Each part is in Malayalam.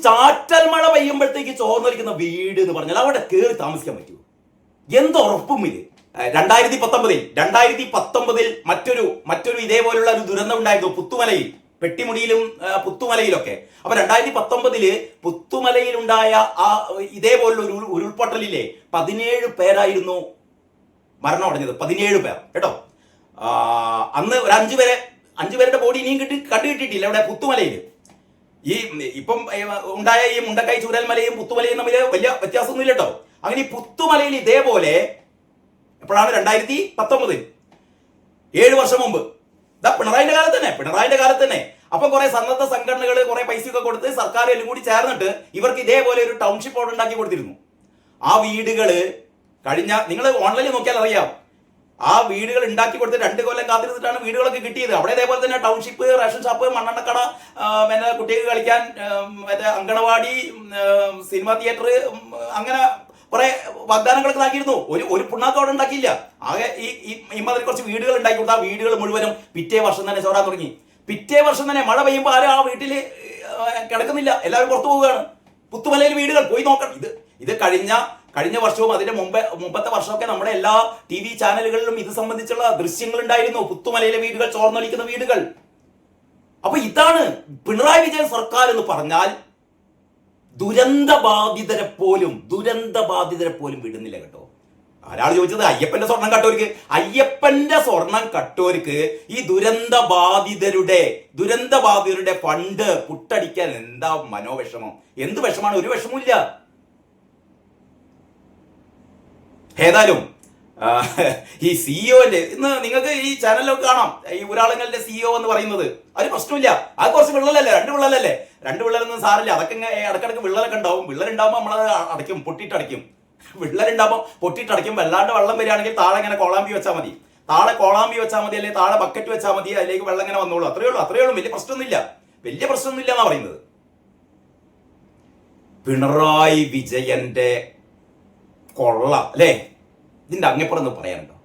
ചാറ്റൽ മഴ പെയ്യുമ്പോഴത്തേക്ക് ചോർന്നൊലിക്കുന്ന വീട് എന്ന് പറഞ്ഞാൽ അവിടെ കയറി താമസിക്കാൻ പറ്റുമോ? എന്തുറപ്പും ഇത്. 2019 മറ്റൊരു ഇതേപോലുള്ള ഒരു ദുരന്തം ഉണ്ടായിരുന്നു പുത്തുമലയിൽ, പെട്ടിമുടിയിലും പുത്തുമലയിലൊക്കെ. അപ്പൊ 2019 പുത്തുമലയിലുണ്ടായ ആ ഇതേപോലുള്ള ഒരു ഉരുൾപൊട്ടലിലെ 17 പേരായിരുന്നു മരണം അടഞ്ഞത്. 17 പേർ കേട്ടോ. അന്ന് ഒരു 5 പേരുടെ ബോഡി ഇനിയും കണ്ടുകിട്ടിയിട്ടില്ല ഇവിടെ പുത്തുമലയിൽ. ഈ ഇപ്പം ഉണ്ടായ ഈ മുണ്ടക്കൈ ചൂരൽമലയും പുത്തുമലയും തമ്മിൽ വലിയ വ്യത്യാസമൊന്നുമില്ല കേട്ടോ. അങ്ങനെ ഈ പുത്തുമലയിൽ ഇതേപോലെ എപ്പോഴാണ് 2019, 7 വർഷം മുമ്പ്, പിണറായിന്റെ കാലത്ത് തന്നെ അപ്പൊ കുറെ സന്നദ്ധ സംഘടനകൾ കുറെ പൈസയൊക്കെ കൊടുത്ത് സർക്കാർ എല്ലാം കൂടി ചേർന്നിട്ട് ഇവർക്ക് ഇതേപോലെ ഒരു ടൗൺഷിപ്പ് അവിടെ ഉണ്ടാക്കി കൊടുത്തിരുന്നു. ആ വീടുകള് നിങ്ങൾ ഓൺലൈനിൽ നോക്കിയാൽ അറിയാം, ആ വീടുകൾ ഉണ്ടാക്കി കൊടുത്ത് 2 കൊല്ലം കാത്തിരുന്നിട്ടാണ് വീടുകളൊക്കെ കിട്ടിയത്. അവിടെ ഇതേപോലെ തന്നെ ടൗൺഷിപ്പ്, റേഷൻ ഷോപ്പ്, മണ്ണെണ്ണക്കട, പിന്നെ കുട്ടികൾക്ക് കളിക്കാൻ മറ്റേ അങ്കണവാടി, സിനിമാ തിയേറ്റർ, അങ്ങനെ കുറെ വാഗ്ദാനങ്ങളൊക്കെ ആക്കിയിരുന്നു. ഒരു പുണ്ണാക്കോടെ ഉണ്ടാക്കിയില്ല. ആകെ ഈ മാതിരി കുറച്ച് വീടുകൾ ഉണ്ടാക്കി കൊടുത്ത ആ വീടുകൾ മുഴുവനും പിറ്റേ വർഷം തന്നെ ചോറാൻ തുടങ്ങി. പിറ്റേ വർഷം തന്നെ മഴ പെയ്യുമ്പോൾ ആരും ആ വീട്ടിൽ കിടക്കുന്നില്ല, എല്ലാവരും പുറത്തു പോവുകയാണ്. പുത്തുമലയിൽ വീടുകൾ പോയി നോക്കണം. ഇത് കഴിഞ്ഞ വർഷവും അതിന്റെ മുമ്പത്തെ വർഷമൊക്കെ നമ്മുടെ എല്ലാ TV ചാനലുകളിലും ഇത് സംബന്ധിച്ചുള്ള ദൃശ്യങ്ങൾ ഉണ്ടായിരുന്നു. പുത്തുമലയിലെ വീടുകൾ, ചോർന്നൊലിക്കുന്ന വീടുകൾ. അപ്പൊ ഇതാണ് പിണറായി വിജയൻ സർക്കാർ എന്ന് പറഞ്ഞാൽ. ദുരന്തബാധിതരെ പോലും വിടുന്നില്ല കേട്ടോ. ഒരാൾ ചോദിച്ചത് അയ്യപ്പന്റെ സ്വർണം കട്ടോർക്ക് ഈ ദുരന്തബാധിതരുടെ ഫണ്ട് പുട്ടടിക്കാൻ എന്താ മനോവിഷമം? എന്ത് വിഷമാണ്? ഒരു വിഷമമില്ല. ഏതായാലും ഈ സിഇഒന്റെ ഇന്ന് നിങ്ങൾക്ക് ഈ ചാനലിലൊക്കെ കാണാം, ഈ ഊരാളുങ്ങളുടെ സിഇഒ എന്ന് പറയുന്നത്. അത് പ്രശ്നമില്ല. അത് കുറച്ച് വിള്ളലല്ലേ, 2 വിള്ളലല്ലേ. 2 വിള്ളലൊന്നും സാറില്ല. അതൊക്കെ ഇടക്കിടക്ക് വിള്ളലൊക്കെ ഉണ്ടാവും. വിള്ളലുണ്ടാകുമ്പോൾ നമ്മളത് അടയ്ക്കും, പൊട്ടിട്ടടയ്ക്കും. വിള്ളലുണ്ടാകുമ്പോൾ പൊട്ടിട്ടടയ്ക്കും. വല്ലാണ്ട് വെള്ളം വരികയാണെങ്കിൽ താഴെ ഇങ്ങനെ കോളാമ്പി വെച്ചാൽ മതി, അല്ലെങ്കിൽ താഴെ ബക്കറ്റ് വെച്ചാൽ മതി. അതിലേക്ക് വെള്ളം ഇങ്ങനെ വന്നോളൂ. അത്രയേ ഉള്ളൂ. വലിയ പ്രശ്നമൊന്നുമില്ല എന്നാ പറയുന്നത്. പിണറായി വിജയന്റെ കൊള്ള അല്ലേ? ഇതിന്റെ അങ്ങേപ്പുറം ഒന്ന് പറയാനുണ്ടോ?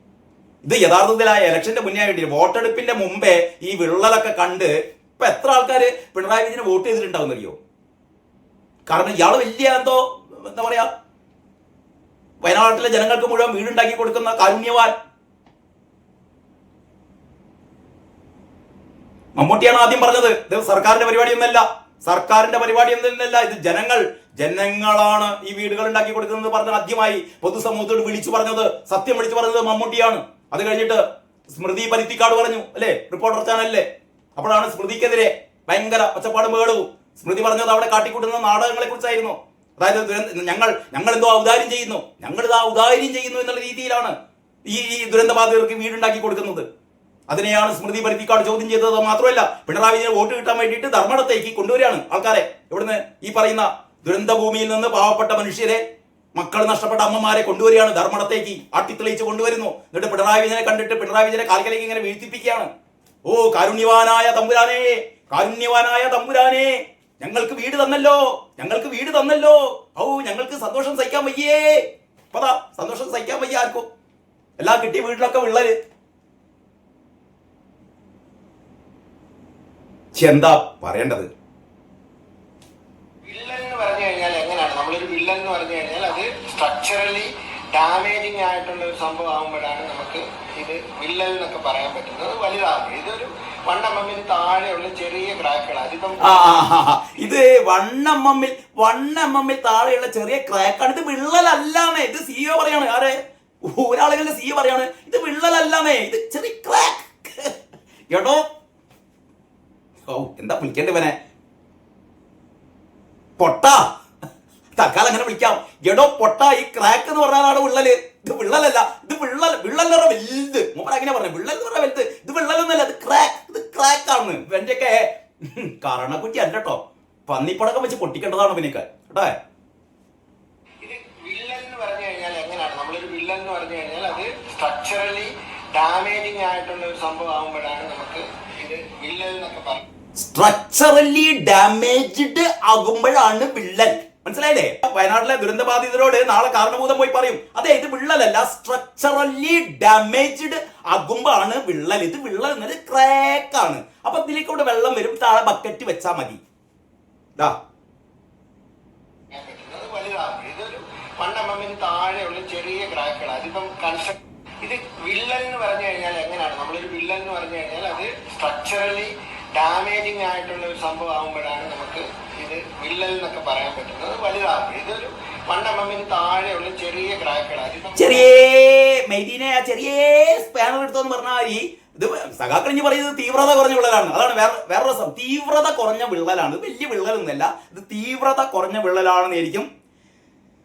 ഇത് യഥാർത്ഥത്തിൽ ആ ഇലക്ഷന്റെ മുന്നേ വേണ്ടി, വോട്ടെടുപ്പിന്റെ മുമ്പേ ഈ വിള്ളലൊക്കെ കണ്ട് ഇപ്പൊ എത്ര ആൾക്കാര് പിണറായി വിജയന് വോട്ട് ചെയ്തിട്ടുണ്ടാവും അറിയോ? കാരണം ഇയാള് വലിയ എന്താ പറയാ, വയനാട്ടിലെ ജനങ്ങൾക്ക് മുഴുവൻ വീടുണ്ടാക്കി കൊടുക്കുന്ന കാരുണ്യവാൻ മമ്മൂട്ടിയാണ് ആദ്യം പറഞ്ഞത്. ഇത് സർക്കാരിന്റെ പരിപാടിയൊന്നല്ല, ഇത് ജനങ്ങളാണ് ഈ വീടുകൾ ഉണ്ടാക്കി കൊടുക്കുന്നത് പറഞ്ഞ ആദ്യമായി പൊതുസമൂഹത്തോട് സത്യം വിളിച്ചു പറഞ്ഞത് മമ്മൂട്ടിയാണ്. അത് കഴിഞ്ഞിട്ട് സ്മൃതി പരുത്തിക്കാട് പറഞ്ഞു അല്ലെ, റിപ്പോർട്ടർ ചാനലിലെ. അപ്പോഴാണ് സ്മൃതിക്കെതിരെ ഭയങ്കര ഒച്ചപ്പാടും ബഹളവും. സ്മൃതി പറഞ്ഞത് അവിടെ കാട്ടിക്കൂട്ടുന്ന നാടകങ്ങളെ കുറിച്ചായിരുന്നു. അതായത് ഞങ്ങൾ എന്തോ ഔദാര്യം ചെയ്യുന്നു, എന്നുള്ള രീതിയിലാണ് ഈ ദുരന്തബാധിതർക്ക് വീടുണ്ടാക്കി കൊടുക്കുന്നത്. അതിനെയാണ് സ്മൃതി പരുത്തിക്കാട് ചോദ്യം ചെയ്തത്. മാത്രമല്ല പിണറായി വിജയൻ വോട്ട് കിട്ടാൻ വേണ്ടിയിട്ട് ധർമ്മടത്തേക്ക് കൊണ്ടുവരികയാണ് ആൾക്കാരെ. ഇവിടുന്ന് ഈ പറയുന്ന ദുരന്ത ഭൂമിയിൽ നിന്ന് പാവപ്പെട്ട മനുഷ്യരെ, മക്കൾ നഷ്ടപ്പെട്ട അമ്മമാരെ കൊണ്ടുവരികയാണ് ധർമ്മടത്തേക്ക്, ആട്ടിത്തെളിച്ച് കൊണ്ടുവരുന്നു. എന്നിട്ട് പിണറായി വിജയനെ കണ്ടിട്ട് പിണറായി വിജയനെ കാൽക്കലേക്ക് ഇങ്ങനെ വീഴ്ത്തിപ്പിക്കുകയാണ്. ഓ കാരുണ്യവാനായ തമ്പുരാനെ, ഞങ്ങൾക്ക് വീട് തന്നല്ലോ, ഔ ഞങ്ങൾക്ക് സന്തോഷം സഹിക്കാൻ വയ്യേ. അപ്പതാ സന്തോഷം സഹിക്കാൻ വയ്യ ആർക്കും. എല്ലാം കിട്ടിയ വീട്ടിലൊക്കെ വിള്ളല്. എന്താ പറയേണ്ടത്? വിള്ളൽ എന്ന് പറഞ്ഞു കഴിഞ്ഞാൽ എങ്ങനെയാണ്? നമ്മളൊരു വിള്ളൽ എന്ന് പറഞ്ഞു കഴിഞ്ഞാൽ അത് സ്ട്രക്ചറലി ഡാമേജിങ് ആയിട്ടുള്ള ഒരു സംഭവം ആകുമ്പോഴാണ് നമുക്ക് ഇത് വിള്ളൽ എന്നൊക്കെ പറയാൻ പറ്റുന്നത്. വലുതാകുമ്പോൾ ഇതൊരു 1 mm താഴെയുള്ള ചെറിയ ക്രാക്കുകൾ. അതിപ്പം ഇത് 1 mm താഴെയുള്ള ചെറിയ ക്രാക്കാണ്. ഇത് വിള്ളലല്ലാന്നേ. ഇത് സിഇഒ പറയാണ്. ആരെ? ഒരാളുകളുടെ സിഇഒ പറയാണ് ഇത് വിള്ളലല്ലാന്നേ, ഇത് ചെറിയ ക്രാക്ക്. കേട്ടോ? എന്താ വിളിക്കേണ്ടവനെ? പൊട്ട, തൽക്കാലം അങ്ങനെ വിളിക്കാം. എടോ പൊട്ട, ഈ ക്രാക്ക് എന്ന് പറഞ്ഞാലാണ് വിള്ളല്. ഇത് വിള്ളലല്ല, ഇത് വിള്ളൽ വലുത്. മൂപ്പർ അങ്ങനെ പറഞ്ഞു, വിള്ളൽ എന്ന് പറഞ്ഞാൽ വലുത്. ഇത് വിള്ളലൊന്നല്ല, ഇത് ക്രാക്കാണ്. എന്റെയൊക്കെ കരണക്കുറ്റി അല്ല കേട്ടോ, പന്നിപ്പടക്കം വെച്ച് പൊട്ടിക്കേണ്ടതാണ് പിന്നേക്ക് കേട്ടോ. ഇത് വിള്ളൽ എന്ന് പറഞ്ഞു കഴിഞ്ഞാൽ എങ്ങനെയാണ്? നമ്മളൊരു വിള്ളൽ എന്ന് പറഞ്ഞു കഴിഞ്ഞാൽ അത് സ്ട്രക്ചറലി ഡാമേജിങ് ആയിട്ടുള്ള ഒരു സംഭവം ആകുമ്പോഴാണ് നമുക്ക് ഇത് വിള്ളൽ എന്നൊക്കെ പറയുന്നത്. സ്ട്രക്ചറലി ഡാമേജ്ഡ് ആകുമ്പോഴാണ് വിള്ളൽ. മനസ്സിലായില്ലേ? വയനാട്ടിലെ ദുരന്തബാധിതരോട് നാളെ കാരണഭൂതം പോയി പറയും, അതെ ഇത് വിള്ളലല്ല, സ്ട്രക്ചറലി ഡാമേജ്ഡ് ആകുമ്പോഴാണ് വിള്ളൽ. ഇത് വിള്ളൽ എന്നത് ക്രാക്കാണ്. അപ്പൊ ഇതിലേക്കൂടെ വെള്ളം വരും, താഴെ ബക്കറ്റ് വെച്ചാൽ മതി. MM താഴെയുള്ള ചെറിയ ക്രാക്കുകൾ. അതിപ്പം ഇത് വിള്ളൽ എന്ന് പറഞ്ഞു കഴിഞ്ഞാൽ എങ്ങനെയാണ്? നമ്മളൊരു വിള്ളൽ എന്ന് പറഞ്ഞു കഴിഞ്ഞാൽ അത് സ്ട്രക്ചറലി ഡാമേജിങ് ആയിട്ടുള്ള ഒരു സംഭവം ആകുമ്പോഴാണ് നമുക്ക് ഇത് വിള്ളൽ എന്നൊക്കെ പറയാൻ പറ്റുന്നത്. വലുതാകുമ്പോൾ ഇതൊരു 1 mm താഴെയുള്ള ചെറിയ ക്രാക്കുകൾ. അതിപ്പം ചെറിയ സ്പാനർ എടുത്തോന്ന് പറഞ്ഞാൽ ഇത് സഖാക്കളിഞ്ഞ് പറയുന്നത് തീവ്രത കുറഞ്ഞ വിള്ളലാണ്. അതാണ് വേറെ രസം. തീവ്രത കുറഞ്ഞ വിള്ളലാണ്. വലിയ വിള്ളലൊന്നുമല്ല, ഇത് തീവ്രത കുറഞ്ഞ വിള്ളലാണെന്ന് ആയിരിക്കും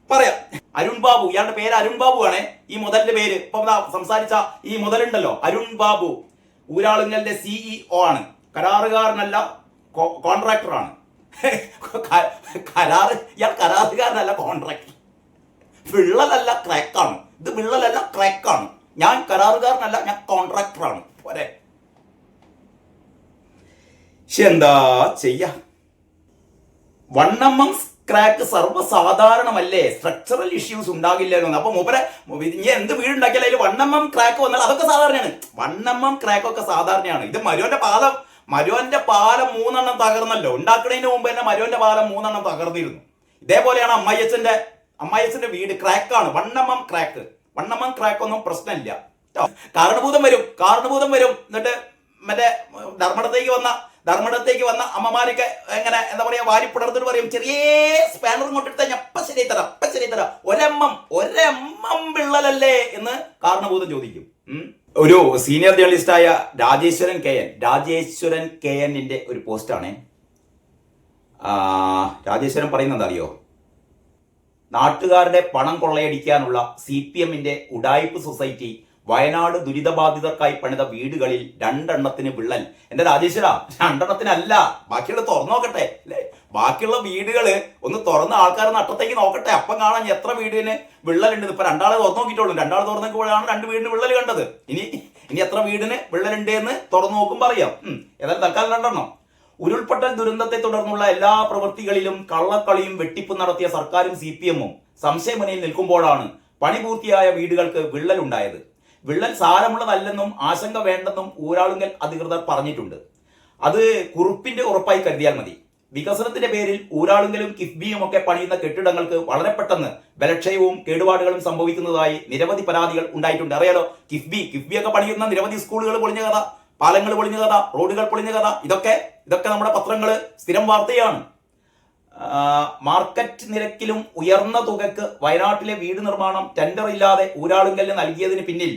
പറയാം. അരുൺ ബാബു, ഇയാളുടെ പേര് അരുൺ ബാബു ആണ്. ഈ മുതലിന്റെ പേര് ഇപ്പം സംസാരിച്ച ഈ മുതലുണ്ടല്ലോ, അരുൺ ബാബു ഊരാളുങ്കലിന്റെ CEO ആണ്. കരാറുകാരനല്ല, കോൺട്രാക്ടറാണ്. ഇയാൾ കരാറുകാരനല്ല, കോൺട്രാക്ടർ. വിള്ളലല്ല, ക്രാക്കാണ്. ഇത് വിള്ളലല്ല, ക്രാക്കാണ്. ഞാൻ കരാറുകാരനല്ല, ഞാൻ കോൺട്രാക്ടറാണ്. പോരെ, എന്താ ചെയ്യാ? 1 mm ക്രാക്ക് സർവ്വസാധാരണമല്ലേ, സ്ട്രക്ചറൽ ഇഷ്യൂസ് ഉണ്ടാകില്ലെന്ന്. അപ്പൊ മൂപ്പരെ ഇനി എന്ത് വീടുണ്ടാക്കിയാലും അതിൽ 1 mm ക്രാക്ക് വന്നാൽ അതൊക്കെ സാധാരണയാണ്. 1 mm ക്രാക്ക് ഒക്കെ സാധാരണയാണ്. ഇത് മരുവന്റെ പാലം 3 എണ്ണം തകർന്നല്ലോ. ഉണ്ടാക്കുന്നതിന് മുമ്പ് തന്നെ മരുവന്റെ പാലം 3 എണ്ണം തകർന്നിരുന്നു. ഇതേപോലെയാണ് അമ്മായിയച്ഛന്റെ വീട് ക്രാക്കാണ്. 1 mm ക്രാക്ക്. 1 mm ക്രാക്ക് ഒന്നും പ്രശ്നമില്ല. കാരണഭൂതം വരും. എന്നിട്ട് മറ്റേ ധർമ്മടത്തേക്ക് വന്ന അമ്മമാരൊക്കെ എങ്ങനെ എന്താ പറയാ, വാരി പിടർത്തിട്ട് പറയും, ചെറിയ സ്പാനർ കൊണ്ടിട്ട് ഞപ്പ ശരി തരാം 1 mm വിള്ളലല്ലേ എന്ന് കാരണഭൂതം ചോദിക്കും. ഒരു സീനിയർ ജേർണലിസ്റ്റായ രാജേശ്വരൻ കെ എന്നിന്റെ ഒരു പോസ്റ്റാണ്. രാജേശ്വരൻ പറയുന്നത് എന്താ അറിയോ? നാട്ടുകാരുടെ പണം കൊള്ളയടിക്കാനുള്ള CPMന്റെ ഉഡായിപ്പ് സൊസൈറ്റി വയനാട് ദുരിതബാധിതർക്കായി പണിത വീടുകളിൽ 2 എണ്ണത്തിന് വിള്ളൽ. എന്റെ രാജേശ്വര, 2 എണ്ണത്തിനല്ല, ബാക്കിയുള്ള തുറന്നു നോക്കട്ടെ അല്ലെ? ബാക്കിയുള്ള വീടുകള് ഒന്ന് തുറന്ന ആൾക്കാർ നട്ടത്തേക്ക് നോക്കട്ടെ, അപ്പം കാണാൻ എത്ര വീടിന് വിള്ളലുണ്ട്. ഇപ്പൊ 2 ആളെ തുറന്നു നോക്കിയിട്ടുള്ളൂ. 2 ആൾ തുറന്നപ്പോഴാണ് 2 വീടിന് വിള്ളൽ കണ്ടത്. ഇനി എത്ര വീടിന് വിള്ളലുണ്ട് എന്ന് തുറന്നു നോക്കുമ്പോൾ അറിയാം. ഏതായാലും തൽക്കാലം 2 എണ്ണം. ഉരുൾപൊട്ടൽ ദുരന്തത്തെ തുടർന്നുള്ള എല്ലാ പ്രവൃത്തികളിലും കള്ളക്കളിയും വെട്ടിപ്പും നടത്തിയ സർക്കാരും CPMഉം സംശയമുനയിൽ നിൽക്കുമ്പോഴാണ് പണി പൂർത്തിയായ വീടുകൾക്ക് വിള്ളൽ ഉണ്ടായത്. വിള്ളൽ സാരമുള്ളതല്ലെന്നും ആശങ്ക വേണ്ടെന്നും ഊരാളുങ്കൽ അധികൃതർ പറഞ്ഞിട്ടുണ്ട്. അത് കുറിപ്പിന്റെ ഉറപ്പായി കരുതിയാൽ മതി. വികസനത്തിന്റെ പേരിൽ ഊരാളുങ്കലും കിഫ്ബിയും ഒക്കെ പണിയുന്ന കെട്ടിടങ്ങൾക്ക് വളരെ പെട്ടെന്ന് ബലക്ഷയവും കേടുപാടുകളും സംഭവിക്കുന്നതായി നിരവധി പരാതികൾ ഉണ്ടായിട്ടുണ്ട്. അറിയാലോ, കിഫ്ബി ഒക്കെ പണിയുന്ന നിരവധി സ്കൂളുകൾ പൊളിഞ്ഞ കഥ, പാലങ്ങൾ പൊളിഞ്ഞ കഥ, റോഡുകൾ പൊളിഞ്ഞ കഥ, ഇതൊക്കെ നമ്മുടെ പത്രങ്ങള് സ്ഥിരം വാർത്തയാണ്. മാർക്കറ്റ് നിരക്കിലും ഉയർന്ന തുകക്ക് വയനാട്ടിലെ വീട് നിർമ്മാണം ടെൻഡർ ഇല്ലാതെ ഊരാളുങ്കലിന് നൽകിയതിന് പിന്നിൽ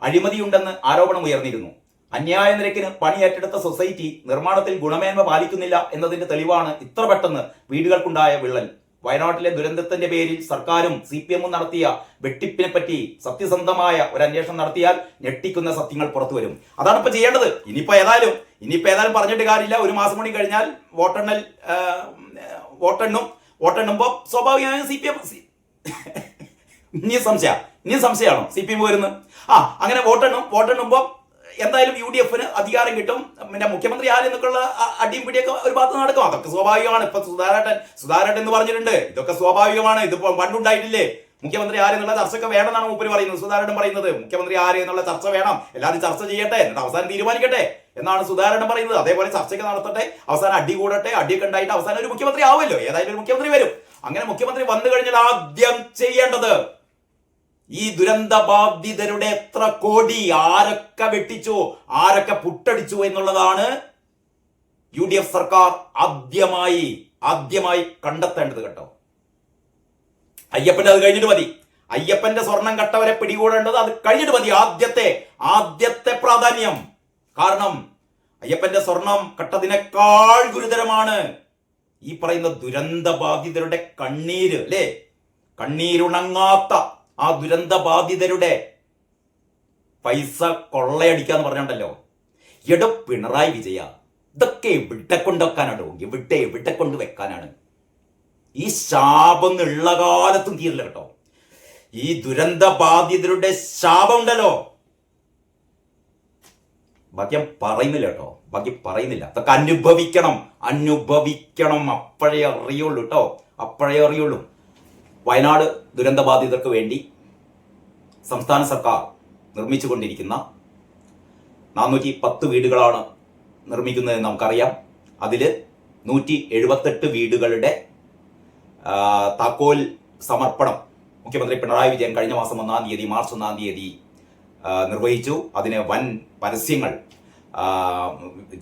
അഴിമതിയുണ്ടെന്ന് ആരോപണം ഉയർന്നിരുന്നു. അന്യായ നിരക്കിന് പണി ഏറ്റെടുത്ത സൊസൈറ്റി നിർമ്മാണത്തിൽ ഗുണമേന്മ പാലിക്കുന്നില്ല എന്നതിന്റെ തെളിവാണ് ഇത്ര പെട്ടെന്ന് വീടുകൾക്കുണ്ടായ വിള്ളൽ. വയനാട്ടിലെ ദുരന്തത്തിന്റെ പേരിൽ സർക്കാരും CPMഉം നടത്തിയ വെട്ടിപ്പിനെ പറ്റി സത്യസന്ധമായ ഒരു അന്വേഷണം നടത്തിയാൽ ഞെട്ടിക്കുന്ന സത്യങ്ങൾ പുറത്തു വരും. അതാണ് ഇപ്പൊ ചെയ്യേണ്ടത്. ഇനിയിപ്പോ ഏതായാലും പറഞ്ഞിട്ട് കാര്യമില്ല. 1 മാസം കൂടി കഴിഞ്ഞാൽ വോട്ടെണ്ണുമ്പോ സ്വാഭാവികമായും CPM ഇനിയും സംശയമാണോ CPM വരുന്നത്? അങ്ങനെ വോട്ടെണ്ണുമ്പോ എന്തായാലും UDFന് അധികാരം കിട്ടും. പിന്നെ മുഖ്യമന്ത്രി ആരെന്നൊക്കെയുള്ള അടിയും പിടിയൊക്കെ ഒരു ഭാഗത്ത് നടക്കും. അതൊക്കെ സ്വാഭാവികമാണ്. ഇപ്പൊ സുധാരേട്ടൻ എന്ന് പറഞ്ഞിട്ടുണ്ട്. ഇതൊക്കെ സ്വാഭാവികമാണ്. ഇതിപ്പോ പണ്ടുണ്ടായിട്ടില്ലേ? മുഖ്യമന്ത്രി ആരെന്നുള്ള ചർച്ചയൊക്കെ വേണമെന്നാണ് മൂപ്പര് പറയുന്നത്. സുധാരേട്ടൻ പറയുന്നത് മുഖ്യമന്ത്രി ആരെന്നുള്ള ചർച്ച വേണം, എല്ലാവരും ചർച്ച ചെയ്യട്ടെ, എന്നിട്ട് അവസാനം തീരുമാനിക്കട്ടെ എന്നാണ് സുധാരേട്ടൻ പറയുന്നത്. അതേപോലെ ചർച്ചയൊക്കെ നടത്തട്ടെ, അവസാനം അടി കൂടട്ടെ, അടിയൊക്കെ ഉണ്ടായിട്ട് അവസാനം ഒരു മുഖ്യമന്ത്രി ആവുമല്ലോ. ഏതായാലും ഒരു മുഖ്യമന്ത്രി വരും. അങ്ങനെ മുഖ്യമന്ത്രി വന്നു കഴിഞ്ഞാൽ ആദ്യം ചെയ്യേണ്ടത് ഈ ദുരന്ത ബാധിതരുടെ എത്ര കോടി ആരൊക്കെ വെട്ടിച്ചു, ആരൊക്കെ പുട്ടടിച്ചു എന്നുള്ളതാണ് UDF സർക്കാർ ആദ്യമായി കണ്ടെത്തേണ്ടത് കേട്ടോ. അയ്യപ്പന്റെ അത് കഴിഞ്ഞിട്ട് മതി. അയ്യപ്പന്റെ സ്വർണം കട്ടവരെ പിടികൂടേണ്ടത് അത് കഴിഞ്ഞിട്ട് മതി. ആദ്യത്തെ പ്രാധാന്യം. കാരണം അയ്യപ്പന്റെ സ്വർണം കട്ടതിനേക്കാൾ ഗുരുതരമാണ് ഈ പറയുന്ന ദുരന്ത ബാധിതരുടെ കണ്ണീര് അല്ലേ? കണ്ണീരുണങ്ങാത്ത ആ ദുരന്ത ബാധിതരുടെ പൈസ കൊള്ളയടിക്കാന്ന് പറഞ്ഞുണ്ടല്ലോ. പിണറായി വിജയ, ഇതൊക്കെ എവിടെ കൊണ്ടുവെക്കാനാണോ? എവിടെ കൊണ്ട് വെക്കാനാണ്? ഈ ശാപം ഉള്ള കാലത്തും തീരില്ല കേട്ടോ. ഈ ദുരന്ത ബാധിതരുടെ ശാപം ഉണ്ടല്ലോ, ഭാഗ്യം പറയുന്നില്ല കേട്ടോ, ഭാഗ്യം പറയുന്നില്ല. അതൊക്കെ അനുഭവിക്കണം. അപ്പോഴേ അറിയുള്ളൂ കേട്ടോ, അപ്പോഴേ അറിയുള്ളൂ. വയനാട് ദുരന്ത ബാധിതർക്ക് വേണ്ടി സംസ്ഥാന സർക്കാർ നിർമ്മിച്ചുകൊണ്ടിരിക്കുന്ന 410 വീടുകളാണ് നിർമ്മിക്കുന്നതെന്ന് നമുക്കറിയാം. അതിൽ 178 വീടുകളുടെ താക്കോൽ സമർപ്പണം മുഖ്യമന്ത്രി പിണറായി വിജയൻ കഴിഞ്ഞ മാസം 1-ാം തീയതി മാർച്ച് 1-ാം തീയതി നിർവഹിച്ചു. അതിന് വൻ പരസ്യങ്ങൾ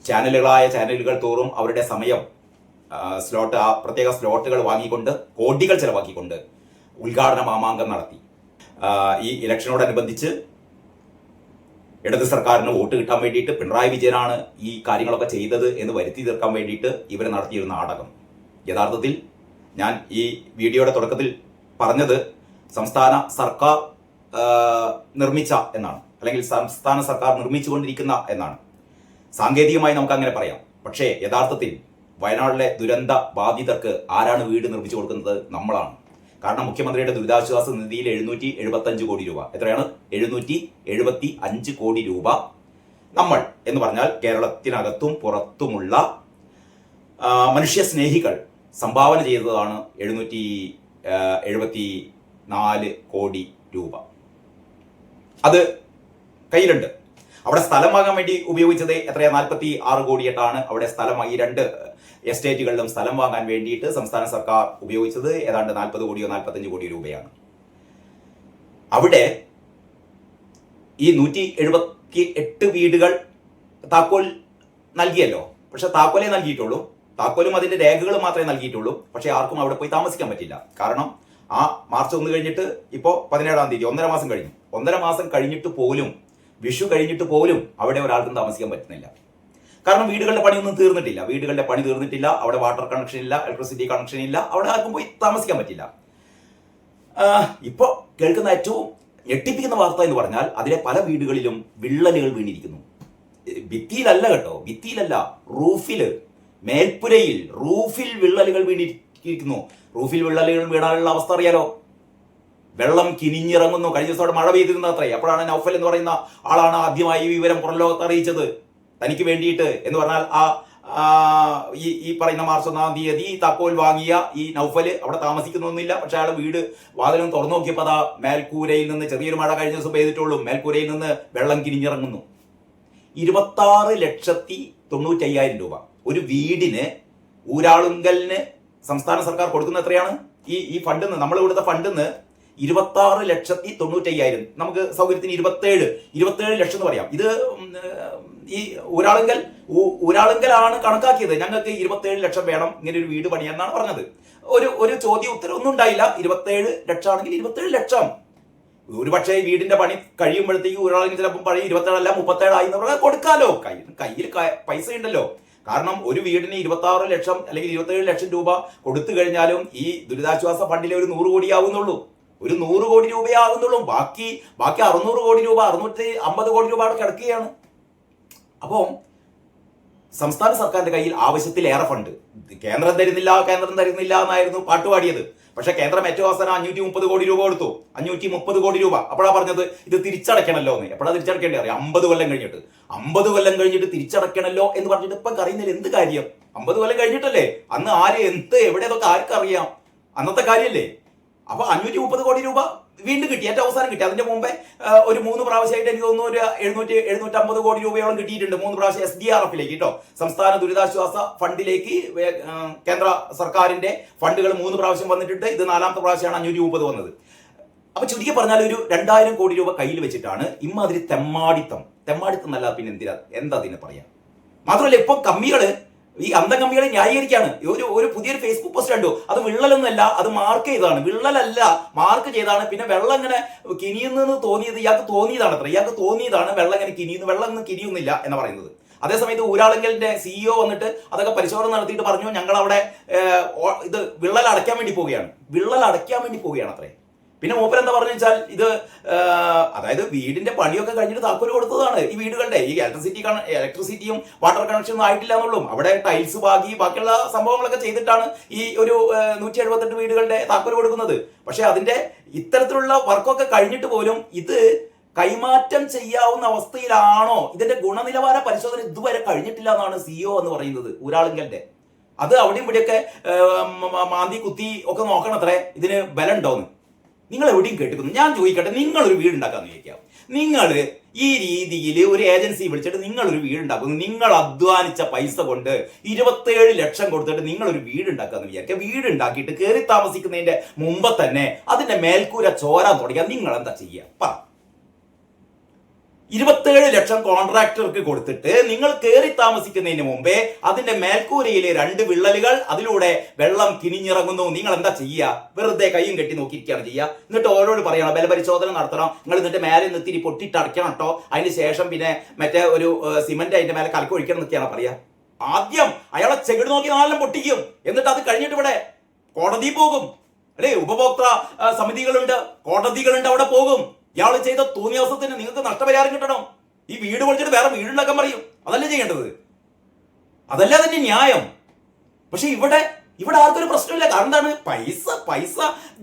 ചാനലുകൾ തോറും അവരുടെ സമയം പ്രത്യേക സ്ലോട്ടുകൾ വാങ്ങിക്കൊണ്ട് കോടികൾ ചെലവാക്കിക്കൊണ്ട് ഉദ്ഘാടന മാമാങ്കം നടത്തി. ഈ ഇലക്ഷനോടനുബന്ധിച്ച് ഇടത് സർക്കാരിന് വോട്ട് കിട്ടാൻ വേണ്ടിയിട്ട് പിണറായി വിജയനാണ് ഈ കാര്യങ്ങളൊക്കെ ചെയ്തത് എന്ന് വരുത്തി തീർക്കാൻ വേണ്ടിയിട്ട് ഇവർ നടത്തിയൊരു നാടകം. യഥാർത്ഥത്തിൽ ഞാൻ ഈ വീഡിയോയുടെ തുടക്കത്തിൽ പറഞ്ഞത് സംസ്ഥാന സർക്കാർ നിർമ്മിച്ച എന്നാണ്, അല്ലെങ്കിൽ സംസ്ഥാന സർക്കാർ നിർമ്മിച്ചുകൊണ്ടിരിക്കുന്ന എന്നാണ്. സാങ്കേതികമായി നമുക്ക് അങ്ങനെ പറയാം. പക്ഷേ യഥാർത്ഥത്തിൽ വയനാട്ടിലെ ദുരന്ത ബാധിതർക്ക് ആരാണ് വീട് നിർമ്മിച്ചു കൊടുക്കുന്നത്? നമ്മളാണ്. കാരണം മുഖ്യമന്ത്രിയുടെ ദുരിതാശ്വാസ നിധിയിൽ 775 കോടി രൂപ, എത്രയാണ്? 775 കോടി രൂപ നമ്മൾ എന്ന് പറഞ്ഞാൽ കേരളത്തിനകത്തും പുറത്തുമുള്ള മനുഷ്യസ്നേഹികൾ സംഭാവന ചെയ്തതാണ് 774 കോടി രൂപ. അത് കയ്യിലുണ്ട്. അവിടെ സ്ഥലം വാങ്ങാൻ വേണ്ടി ഉപയോഗിച്ചത് എത്രയാ? 46 കോടിയായിട്ടാണ് അവിടെ സ്ഥലം, ഈ 2 എസ്റ്റേറ്റുകളിലും സ്ഥലം വാങ്ങാൻ വേണ്ടിയിട്ട് സംസ്ഥാന സർക്കാർ ഉപയോഗിച്ചത് ഏതാണ്ട് 40 കോടിയോ 45 കോടി രൂപയാണ്. അവിടെ ഈ 178 വീടുകൾ താക്കോൽ നൽകിയല്ലോ. പക്ഷെ താക്കോലേ നൽകിയിട്ടുള്ളൂ, താക്കോലും അതിന്റെ രേഖകളും മാത്രമേ നൽകിയിട്ടുള്ളൂ. പക്ഷെ ആർക്കും അവിടെ പോയി താമസിക്കാൻ പറ്റില്ല. കാരണം ആ മാർച്ച് 1 കഴിഞ്ഞിട്ട് ഇപ്പോൾ 17-ാം തീയതി 1.5 മാസം കഴിഞ്ഞു. 1.5 മാസം കഴിഞ്ഞിട്ട് പോലും, വിഷു കഴിഞ്ഞിട്ട് പോലും അവിടെ ഒരാൾക്കും താമസിക്കാൻ പറ്റുന്നില്ല. കാരണം വീടുകളുടെ പണിയൊന്നും തീർന്നിട്ടില്ല. വീടുകളുടെ പണി തീർന്നിട്ടില്ല. അവിടെ വാട്ടർ കണക്ഷൻ ഇല്ല, ഇലക്ട്രിസിറ്റി കണക്ഷൻ ഇല്ല. അവിടെ ആർക്കും പോയി താമസിക്കാൻ പറ്റില്ല. ഇപ്പോൾ കേൾക്കുന്ന ഏറ്റവും ഞെട്ടിപ്പിക്കുന്ന വാർത്ത എന്ന് പറഞ്ഞാൽ അതിലെ പല വീടുകളിലും വിള്ളലുകൾ വീണിരിക്കുന്നു. ഭിത്തിയിലല്ല കേട്ടോ, ഭിത്തിയിലല്ല, റൂഫില്, മേൽപ്പുരയിൽ, റൂഫിൽ വിള്ളലുകൾ വീണിരിക്കുന്നു. റൂഫിൽ വിള്ളലുകൾ വീണാലുള്ള അവസ്ഥ അറിയാലോ. വെള്ളം കിനിഞ്ഞിറങ്ങുന്നു. കഴിഞ്ഞ ദിവസം അവിടെ മഴ പെയ്തിരുന്ന അത്രേ. അപ്പോഴാണ് നൗഫൽ എന്ന് പറയുന്ന ആളാണ് ആദ്യമായി ഈ വിവരം പുറം ലോകത്ത് അറിയിച്ചത്. തനിക്ക് വേണ്ടിയിട്ട് എന്ന് പറഞ്ഞാൽ ഈ പറയുന്ന മാർച്ച് 1-ാം തീയതി താക്കോൽ വാങ്ങിയ ഈ നൗഫൽ അവിടെ താമസിക്കുന്നൊന്നുമില്ല. പക്ഷെ അയാൾ വീട് വാതിലും തുറന്നു നോക്കിയപ്പോൾ അതാ മേൽക്കൂരയിൽ നിന്ന്, ചെറിയൊരു മഴ കഴിഞ്ഞ ദിവസം പെയ്തിട്ടുള്ളൂ, മേൽക്കൂരയിൽ നിന്ന് വെള്ളം കിനിഞ്ഞിറങ്ങുന്നു. 26,95,000 രൂപ ഒരു വീടിന് ഊരാളുങ്കലിന് സംസ്ഥാന സർക്കാർ കൊടുക്കുന്ന എത്രയാണ്? ഈ ഫണ്ടിൽ നിന്ന്, നമ്മൾ കൊടുത്ത ഫണ്ടിൽ നിന്ന് 26,95,000, നമുക്ക് സൗകര്യത്തിന് 27 ലക്ഷം എന്ന് പറയാം. ഇത് ഈ ഊരാളുങ്കലാണ് കണക്കാക്കിയത്. ഞങ്ങൾക്ക് 27 ലക്ഷം വേണം ഇങ്ങനെ ഒരു വീട് പണിയാന്നാണ് പറഞ്ഞത്. ഒരു ചോദ്യം ഉത്തരം ഒന്നും ഉണ്ടായില്ല. 27 ലക്ഷം ആണെങ്കിൽ 27 ലക്ഷം. ഒരു പക്ഷേ വീടിന്റെ പണി കഴിയുമ്പോഴത്തേക്ക് ഊരാളുങ്കൽ ചിലപ്പോൾ പണി 27 അല്ല 37 ആയി എന്ന് പറഞ്ഞാൽ കൊടുക്കാലോ. കയ്യിൽ പൈസ ഉണ്ടല്ലോ. കാരണം ഒരു വീടിന് 26 ലക്ഷം അല്ലെങ്കിൽ 27 ലക്ഷം രൂപ കൊടുത്തു കഴിഞ്ഞാലും ഈ ദുരിതാശ്വാസ ഫണ്ടിലെ ഒരു 100 കോടി ആവുന്നുള്ളൂ. ഒരു 100 കോടി രൂപയാകുന്നുള്ളൂ. ബാക്കി 600 കോടി രൂപ, 650 കോടി രൂപ അവിടെ കിടക്കുകയാണ്. അപ്പോൾ സംസ്ഥാന സർക്കാരിന്റെ കയ്യിൽ ആവശ്യത്തിലേറെ ഫണ്ട്. കേന്ദ്രം തരുന്നില്ല എന്നായിരുന്നു പാട്ടുപാടിയത്. പക്ഷെ കേന്ദ്രം ഏറ്റവും അവസാനം 530 കോടി രൂപ കൊടുത്തു. 530 കോടി രൂപ. അപ്പോഴാണ് പറഞ്ഞത് ഇത് തിരിച്ചടയ്ക്കണല്ലോ എന്ന്. എപ്പോഴാണ് തിരിച്ചടക്കേണ്ടി അറിയാം? 50 കൊല്ലം കഴിഞ്ഞിട്ട്. 50 കൊല്ലം കഴിഞ്ഞിട്ട് തിരിച്ചടയ്ക്കണല്ലോ എന്ന് പറഞ്ഞിട്ട് ഇപ്പം അറിയുന്നില്ല. എന്ത് കാര്യം? 50 കൊല്ലം കഴിഞ്ഞിട്ടല്ലേ? അന്ന് ആര് എവിടെയൊക്കെ ആർക്കറിയാം? അന്നത്തെ കാര്യമല്ലേ? അപ്പൊ 530 കോടി രൂപ വീണ്ടും കിട്ടി. ഏറ്റവും അവസാനം കിട്ടി. അതിന്റെ മുമ്പേ ഒരു 3 പ്രാവശ്യമായിട്ട് എനിക്ക് തോന്നുന്നു ഒരു 750 കോടി രൂപയോളം കിട്ടിയിട്ടുണ്ട്. 3 പ്രാവശ്യം SDRF-ലേക്ക് കേട്ടോ, സംസ്ഥാന ദുരിതാശ്വാസ ഫണ്ടിലേക്ക് കേന്ദ്ര സർക്കാരിന്റെ ഫണ്ടുകൾ 3 പ്രാവശ്യം വന്നിട്ടുണ്ട്. ഇത് 4ാമത്തെ പ്രാവശ്യമാണ് 530 വന്നത്. അപ്പൊ ചുരുക്കി പറഞ്ഞാൽ ഒരു 2000 കോടി രൂപ കയ്യിൽ വെച്ചിട്ടാണ് ഇമാതിരി തെമ്മാടിത്തം എന്നല്ല പിന്നെ എന്താ അതിനെ പറയാ. മാത്രമല്ല ഇപ്പൊ കമ്മികള്, ഈ അന്തം കമ്മികളെ ന്യായീകരിക്കാണ്. ഒരു പുതിയൊരു ഫേസ്ബുക്ക് പോസ്റ്റ് കണ്ടു. അത് വിള്ളലൊന്നുമല്ല, അത് മാർക്ക് ചെയ്താണ്. വിള്ളലല്ല, മാർക്ക് ചെയ്താണ്. പിന്നെ വെള്ളം ഇങ്ങനെ കിനിയുന്നെന്ന് തോന്നിയത് ഇയാൾക്ക് തോന്നിയതാണ് അത്ര. ഇയാൾക്ക് തോന്നിയതാണ് വെള്ളം ഇങ്ങനെ കിനിയുന്നു. വെള്ളം ഒന്നും കിനിയുന്നില്ല എന്ന് പറയുന്നത്. അതേസമയത്ത് ഊരാളുങ്കലിന്റെ CEO വന്നിട്ട് അതൊക്കെ പരിശോധന നടത്തിയിട്ട് പറഞ്ഞു ഞങ്ങൾ അവിടെ ഇത് വിള്ളൽ അടയ്ക്കാൻ വേണ്ടി പോവുകയാണ് അത്രേ. പിന്നെ മൂപ്പർ എന്താ പറഞ്ഞു വെച്ചാൽ ഇത് അതായത് വീടിന്റെ പണിയൊക്കെ കഴിഞ്ഞിട്ട് താക്കോല് കൊടുത്തതാണ്. ഈ വീടുകളുടെ ഈ ഇലക്ട്രിസിറ്റിയും വാട്ടർ കണക്ഷനും ആയിട്ടില്ല എന്നുള്ളൂ. അവിടെ ടൈൽസ് ബാക്കിയുള്ള സംഭവങ്ങളൊക്കെ ചെയ്തിട്ടാണ് ഈ ഒരു 178 വീടുകളുടെ താക്കോല് കൊടുക്കുന്നത്. പക്ഷെ അതിന്റെ ഇത്തരത്തിലുള്ള വർക്കൊക്കെ കഴിഞ്ഞിട്ട് പോലും ഇത് കൈമാറ്റം ചെയ്യാവുന്ന അവസ്ഥയിലാണോ? ഇതിന്റെ ഗുണനിലവാര പരിശോധന ഇതുവരെ കഴിഞ്ഞിട്ടില്ല എന്നാണ് CEO എന്ന് പറയുന്നത് ഊരാളുങ്കലിന്റെ. അത് അവിടെയും ഇവിടെയൊക്കെ മാന്തി കുത്തി ഒക്കെ നോക്കണത്രേ ഇതിന് ബലം ഉണ്ടോന്ന്. നിങ്ങൾ എവിടെയും കേട്ടിരിക്കുന്നു. ഞാൻ ചോദിക്കട്ടെ, നിങ്ങളൊരു വീടുണ്ടാക്കാന്ന് ചോദിക്കാം. നിങ്ങൾ ഈ രീതിയിൽ ഒരു ഏജൻസി വിളിച്ചിട്ട് നിങ്ങൾ ഒരു വീടുണ്ടാക്കുന്നു. നിങ്ങൾ അധ്വാനിച്ച പൈസ കൊണ്ട് 27 ലക്ഷം കൊടുത്തിട്ട് നിങ്ങൾ ഒരു വീടുണ്ടാക്കാന്ന് വിചാരിക്കുക. വീടുണ്ടാക്കിയിട്ട് കയറി താമസിക്കുന്നതിന്റെ മുമ്പ് തന്നെ അതിന്റെ മേൽക്കൂര ചോരാൻ തുടങ്ങിയാൽ നിങ്ങൾ എന്താ ചെയ്യുക? 27 ലക്ഷം കോൺട്രാക്ടർക്ക് കൊടുത്തിട്ട് നിങ്ങൾ കയറി താമസിക്കുന്നതിന് മുമ്പേ അതിന്റെ മേൽക്കൂരയിലെ 2 വിള്ളലുകൾ, അതിലൂടെ വെള്ളം കിനിഞ്ഞിറങ്ങുന്നു. നിങ്ങൾ എന്താ ചെയ്യുക? വെറുതെ കൈയും കെട്ടി നോക്കിയിരിക്കുകയാണ് ചെയ്യുക. എന്നിട്ട് ഓരോട് പറയണം, ബലപരിശോധന നടത്തണം, നിങ്ങൾ എന്നിട്ട് മേലെ നിർത്തിരി പൊട്ടിട്ടടയ്ക്കണം കേട്ടോ, അതിന് ശേഷം പിന്നെ മറ്റേ ഒരു സിമന്റ് അതിന്റെ മേലെ കലക്കി ഒഴിക്കണം എന്നൊക്കെയാണ് പറയുക. ആദ്യം അയാളെ ചെകിട് നോക്കി 4 പൊട്ടിക്കും. എന്നിട്ട് അത് കഴിഞ്ഞിട്ട് ഇവിടെ കോടതി പോകും, അല്ലേ? ഉപഭോക്തൃ സമിതികളുണ്ട്, കോടതികളുണ്ട്, അവിടെ പോകും. ഇയാൾ ചെയ്ത തോന്നിയാസത്തിന് നിങ്ങൾക്ക് നഷ്ടപരിഹാരം കിട്ടണം. ഈ വീട് പൊളിച്ചിട്ട് വേറെ വീടുണ്ടാക്കാൻ പറയും. അതല്ലേ ചെയ്യേണ്ടത്? അതല്ല അതിന്റെ ന്യായം. പക്ഷെ ഇവിടെ ആർക്കൊരു പ്രശ്നമില്ല. കാരണം എന്താണ്? പൈസ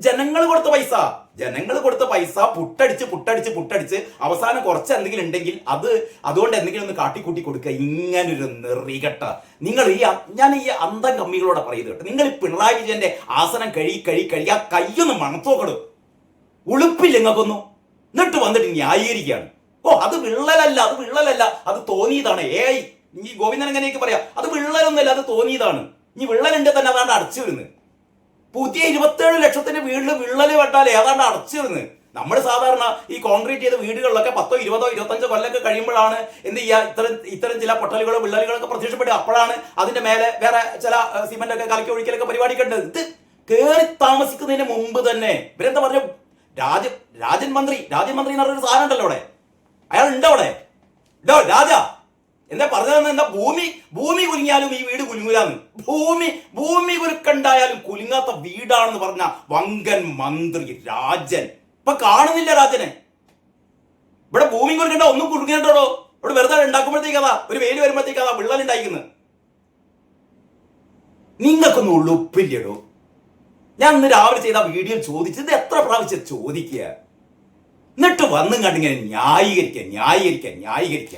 ജനങ്ങൾ കൊടുത്ത പൈസ പുട്ടടിച്ച് അവസാനം കുറച്ച് എന്തെങ്കിലും ഉണ്ടെങ്കിൽ അതുകൊണ്ട് എന്തെങ്കിലും ഒന്ന് കാട്ടിക്കൂട്ടി കൊടുക്കുക. ഇങ്ങനൊരു നെറികെട്ട നിങ്ങൾ ഞാൻ ഈ അന്തം കമ്മികളോടെ പറയുന്നത് കേട്ടോ. നിങ്ങൾ ഈ പിണറായി വിജയന്റെ ആസനം കഴുകി ആ കയ്യൊന്ന് മണത്തോക്കടും. ഉളുപ്പില്ല നിങ്ങൾക്കൊന്നും. എന്നിട്ട് വന്നിട്ട് ന്യായീകരിക്കുകയാണ്. അത് വിള്ളലല്ല, അത് തോന്നിയതാണ്. ഈ ഗോവിന്ദൻ എങ്ങനെയൊക്കെ പറയാം, അത് വിള്ളലൊന്നുമല്ല, അത് തോന്നിയതാണ്. ഇനി വിള്ളലുണ്ട് തന്നെ അതാണ്ട് അടച്ചു വരുന്നത്. പുതിയ 27 ലക്ഷത്തിന്റെ വീട്ടിൽ വിള്ളല് വെട്ടാലേ അതാണ്ട് അടച്ചു വരുന്നത്. നമ്മൾ സാധാരണ ഈ കോൺക്രീറ്റ് ചെയ്ത വീടുകളിലൊക്കെ 10, 20, 25 കൊല്ലമൊക്കെ കഴിയുമ്പോഴാണ് എന്ത് ചെയ്യുക, ഇത്തരം ചില പൊട്ടലുകളോ വിള്ളലുകളൊക്കെ പ്രത്യക്ഷപ്പെടുക. അപ്പോഴാണ് അതിന്റെ മേലെ വേറെ ചില സിമന്റ് ഒക്കെ കലക്കി ഒഴിക്കലൊക്കെ പരിപാടിയൊക്കെ ഉണ്ട്. ഇത് കയറി താമസിക്കുന്നതിന് മുമ്പ് തന്നെ ഇവരെന്താ പറഞ്ഞു, രാജൻ മന്ത്രി എന്ന് പറഞ്ഞൊരു സാധനം ഉണ്ടല്ലോ അവിടെ, അയാൾ ഉണ്ടോ അവിടെ? രാജ എന്താ പറഞ്ഞതെന്ന്? എന്താ ഭൂമി കുലുങ്ങിയാലും ഈ വീട് കുലുങ്ങൂലാന്ന്. ഭൂമി കുലുക്കണ്ടായാലും കുലുങ്ങാത്ത വീടാണെന്ന് പറഞ്ഞ വങ്കൻ മന്ത്രി രാജൻ ഇപ്പൊ കാണുന്നില്ല രാജനെ. ഇവിടെ ഭൂമി കുലുക്കണ്ട, ഒന്നും കുലുങ്ങിട്ടോ. ഇവിടെ വെറുതെ ഉണ്ടാക്കുമ്പോഴത്തേക്കതാ ഒരു വെയിൽ വരുമ്പോഴത്തേക്കതാ വിള്ളലുണ്ടായിരിക്കുന്നത്. നിങ്ങൾക്കൊന്നും ഉള്ളുപ്പില്ലടോ. ഞാൻ ഇന്ന് രാവിലെ ചെയ്ത വീഡിയോ ചോദിച്ചത് എത്ര പ്രാവശ്യം ചോദിക്കുക, എന്നിട്ട് വന്നും കണ്ടിങ്ങനെ ന്യായീകരിക്കുക.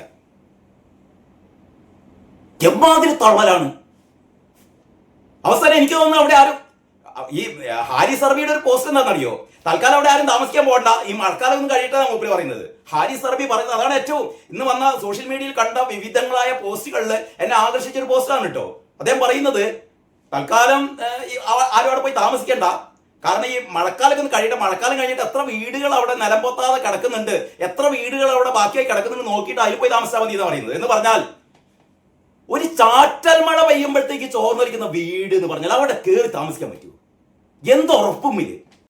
എമ്മാതിരി തള്ളലാണ്. അവസാനം എനിക്ക് തോന്നുന്നു അവിടെ ആരും ഈ ഹാരിസ് അറബിയുടെ ഒരു പോസ്റ്റ് എന്താണെന്നറിയോ, തൽക്കാലം അവിടെ ആരും താമസിക്കാൻ പോകണ്ട, ഈ മഴക്കാലം ഒന്നും കഴിയട്ടെന്നാണ് മൂപ്പര് പറയുന്നത്. ഹാരിസ് അറബി പറയുന്നത് അതാണ് ഏറ്റവും ഇന്ന് വന്ന സോഷ്യൽ മീഡിയയിൽ കണ്ട വിവിധങ്ങളായ പോസ്റ്റുകളിൽ എന്നെ ആകർഷിച്ചൊരു പോസ്റ്റാണ് കേട്ടോ. അദ്ദേഹം പറയുന്നത് തൽക്കാലം ആരും അവിടെ പോയി താമസിക്കണ്ട, കാരണം ഈ മഴക്കാലം ഒന്ന് കഴിയട്ടെ. മഴക്കാലം കഴിഞ്ഞിട്ട് എത്ര വീടുകൾ അവിടെ നിലംപൊത്താതെ കിടക്കുന്നുണ്ട്, എത്ര വീടുകൾ അവിടെ ബാക്കിയായി കിടക്കുന്നുണ്ട് നോക്കിയിട്ട് അതിൽ പോയി താമസിച്ചാൽ മതി എന്ന് പറയുന്നത്. എന്ന് പറഞ്ഞാൽ ഒരു ചാറ്റൽ മഴ പെയ്യുമ്പോഴത്തേക്ക് ചോർന്നൊലിക്കുന്ന വീട് എന്ന് പറഞ്ഞാൽ അവിടെ കയറി താമസിക്കാൻ പറ്റുമോ? എന്തുറപ്പും ഇത്.